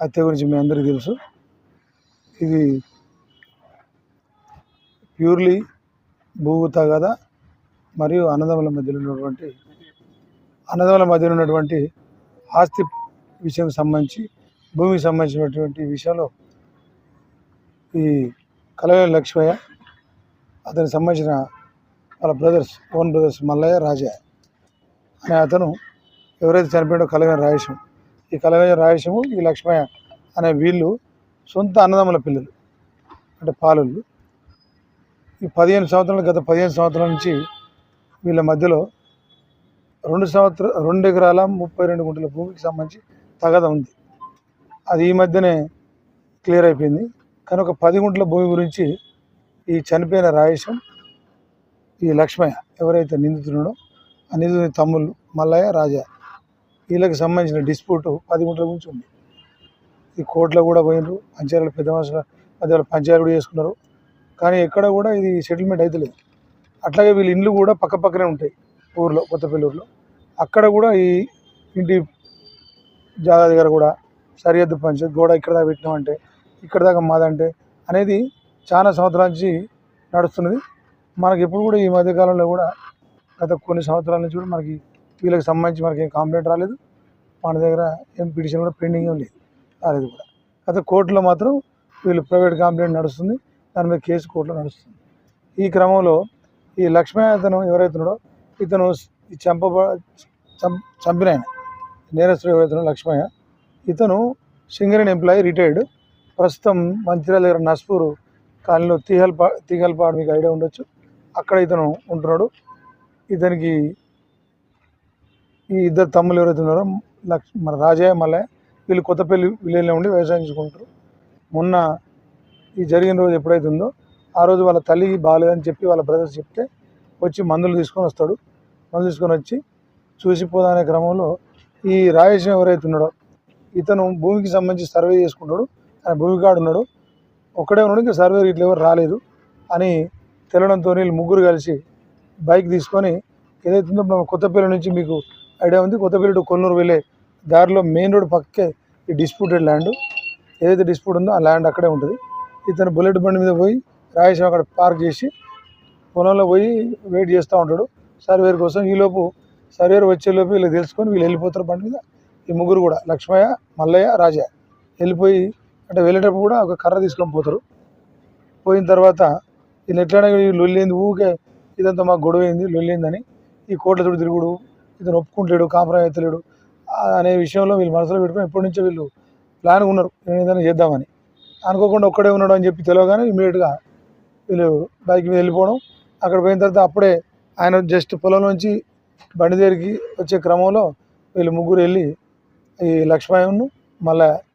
హత్య గురించి మీ అందరికీ తెలుసు. ఇది ప్యూర్లీ భూ తగాదా మరియు అన్నదమ్ముల మధ్యలో ఉన్నటువంటి ఆస్తి విషయం సంబంధించి, భూమికి సంబంధించినటువంటి విషయంలో ఈ కలవేలి లక్ష్మయ్య, అతనికి సంబంధించిన వాళ్ళ ఓన్ బ్రదర్స్ మల్లయ్య, రాజా అనే అతను ఎవరైతే చనిపోయాడో కలవేలి రాయేశం, ఈ కలవేలి రాయేశము, ఈ లక్ష్మయ్య అనే వీళ్ళు సొంత అన్నదమ్ముల పిల్లలు, అంటే పాలుళ్ళు. ఈ 15 సంవత్సరాలు, గత 15 సంవత్సరాల నుంచి వీళ్ళ మధ్యలో 2 ఎకరాల 32 గుంటల భూమికి సంబంధించి తగాదా ఉంది. అది ఈ మధ్యనే క్లియర్ అయిపోయింది. కానీ ఒక 10 గుంటల భూమి గురించి ఈ చనిపోయిన రాయేశం, ఈ లక్ష్మయ్య ఎవరైతే నిందితున్నాడో ఆ నిందితుని తమ్ముళ్ళు మల్లయ్య, రాజా, వీళ్ళకి సంబంధించిన డిస్ప్యూట్ 10 గుంటల గురించి ఉంది. ఈ కోర్టులో కూడా పోయినరు, పంచాయతీల పెద్ద మనుషుల మధ్య పంచాయతీ కూడా చేసుకున్నారు. కానీ ఎక్కడ కూడా ఇది సెటిల్మెంట్ అయితే లేదు. అట్లాగే వీళ్ళ ఇండ్లు కూడా పక్కనే ఉంటాయి ఊర్లో, కొత్తపల్లి. అక్కడ కూడా ఈ ఇంటి జాగా దగ్గర కూడా సరిహద్దు పంచాయతీ గోడ ఇక్కడ దాకా పెట్టినామంటే, ఇక్కడ దాకా మాదంటే అనేది చాలా సంవత్సరాల నుంచి నడుస్తున్నది. మనకి ఎప్పుడు కూడా ఈ మధ్యకాలంలో కూడా గత కొన్ని సంవత్సరాల నుంచి కూడా మనకి వీళ్ళకి సంబంధించి మనకి ఏం కంప్లైంట్ రాలేదు. మన దగ్గర ఏం పిటిషన్ కూడా పెండింగ్ ఏం రాలేదు కూడా. గత కోర్టులో మాత్రం వీళ్ళు ప్రైవేట్ కంప్లైంట్ నడుస్తుంది, దాని మీద కేసు కోర్టులో నడుస్తుంది. ఈ క్రమంలో ఈ లక్ష్మయ్య అతను ఎవరైతున్నాడో, ఇతను చంపిన ఆయన నేరస్తుడు ఎవరైతున్నాడో లక్ష్మయ్య, ఇతను సింగరేణి ఎంప్లాయీ, రిటైర్డ్. ప్రస్తుతం మంచిర్యాల దగ్గర నస్పూర్ కాలనీలో తీగల్పాడు, మీకు ఐడియా ఉండొచ్చు, అక్కడ ఇతను ఉంటున్నాడు. ఇతనికి ఈ ఇద్దరు తమ్ముళ్ళు ఎవరైతే ఉన్నారో మన రాజయ్య, మల్లయ్య, వీళ్ళు కొత్తపల్లి విలేజ్లో ఉండి వ్యవసాయం చేసుకుంటారు. మొన్న ఈ జరిగిన రోజు ఎప్పుడైతే ఉందో ఆ రోజు వాళ్ళ తల్లికి బాగాలేదని చెప్పి వాళ్ళ బ్రదర్స్ చెప్తే వచ్చి మందులు తీసుకొని వస్తాడు. మందులు తీసుకొని వచ్చి చూసిపోదనే క్రమంలో ఈ రాయేశం ఎవరైతే ఉన్నాడో ఇతను భూమికి సంబంధించి సర్వే చేసుకుంటాడు. ఆయన భూమి కాడు ఉన్నాడు, ఒక్కడే ఉన్నాడు, ఇంకా సర్వే ఇట్లా ఎవరు రాలేదు అని తెలవడంతో వీళ్ళు ముగ్గురు కలిసి బైక్ తీసుకొని ఏదైతే ఉందో మన కొత్తపల్లి నుంచి, మీకు ఐడియా ఉంది, కొత్తపల్లి టు కొల్లూరు వెళ్ళే దారిలో మెయిన్ రోడ్ పక్కకే ఈ డిస్ప్యూటెడ్ ల్యాండ్, ఏదైతే డిస్ప్యూట్ ఉందో ఆ ల్యాండ్ అక్కడే ఉంటుంది. ఇతను బుల్లెట్ బండి మీద పోయి రాయేశం అక్కడ పార్క్ చేసి పొలంలో పోయి వెయిట్ చేస్తూ ఉంటాడు సర్వేర్ కోసం. ఈలోపు సర్వేర్ వచ్చేలోపు వీళ్ళు తెలుసుకొని వీళ్ళు వెళ్ళిపోతారు బండి మీద. ఈ ముగ్గురు కూడా లక్ష్మయ్య, మల్లయ్య, రాజా వెళ్ళిపోయి, అంటే వెళ్ళేటప్పుడు కూడా ఒక కర్ర తీసుకొని పోతారు. పోయిన తర్వాత వీళ్ళు ఎట్లయినా లొల్లింది, ఊకే ఇదంతా మాకు గొడవ అయింది, లొల్లిందని ఈ కోట్ల తోటి తిరుగుడు, ఇతను ఒప్పుకుంటలేడు, కాంప్రమైజ్ అవుతలేడు అనే విషయంలో వీళ్ళు మనసులో పెట్టుకొని ఎప్పటి నుంచో వీళ్ళు ప్లాన్గా ఉన్నారు, నేను ఏదైనా చేద్దామని. అనుకోకుండా ఒక్కడే ఉన్నాడు అని చెప్పి తెలియగానే ఇమీడియట్గా వీళ్ళు బైక్ మీద వెళ్ళిపోవడం. అక్కడ పోయిన తర్వాత అప్పుడే ఆయన జస్ట్ పొలంలోంచి బండి దగ్గరికి వచ్చే క్రమంలో వీళ్ళు ముగ్గురు వెళ్ళి ఈ లక్ష్మయ్యను మళ్ళీ